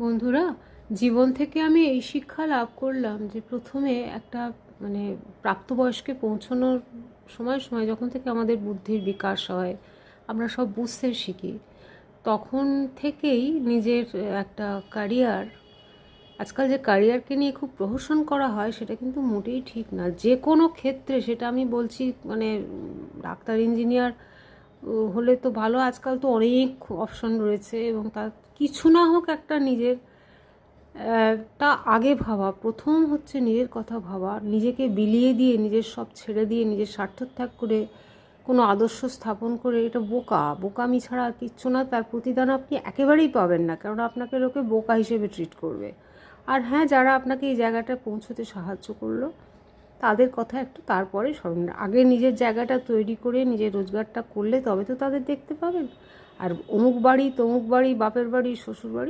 বন্ধুরা, জীবন থেকে আমি এই শিক্ষা লাভ করলাম যে প্রথমে একটা প্রাপ্তবয়স্কে পৌঁছানোর সময় সময় যখন থেকে আমাদের বুদ্ধির বিকাশ হয়, আমরা সব বুঝতে শিখি, তখন থেকেই নিজের একটা ক্যারিয়ার, আজকাল যে ক্যারিয়ারকে নিয়ে খুব প্রহসন করা হয় সেটা কিন্তু মোটেই ঠিক না। যে কোনো ক্ষেত্রে, সেটা আমি বলছি ডাক্তার, ইঞ্জিনিয়ার হলে তো ভালো, আজকাল তো অনেক অপশন রয়েছে, এবং তার কিছু না হোক একটা নিজের তা আগে ভাবা। প্রথম হচ্ছে নিজের কথা ভাবা, নিজেকে বিলিয়ে দিয়ে, নিজের সব ছেড়ে দিয়ে, নিজের স্বার্থত্যাগ করে কোনো আদর্শ স্থাপন করে, এটা বোকামি ছাড়া আর কিচ্ছু না। তার প্রতিদান আপনি একেবারেই পাবেন না, কারণ আপনাকে লোকে বোকা হিসেবে ট্রিট করবে। আর হ্যাঁ, যারা আপনাকে এই জায়গাটায় পৌঁছতে সাহায্য করলো তাদের কথা একটু তারপরে স্মরণ, আগে নিজের জায়গাটা তৈরি করে নিজের রোজগারটা করলে তবে তো তাদের দেখতে পাবেন। আর অমুক বাড়ি তমুক বাড়ি, বাপের বাড়ি শ্বশুর বাড়ি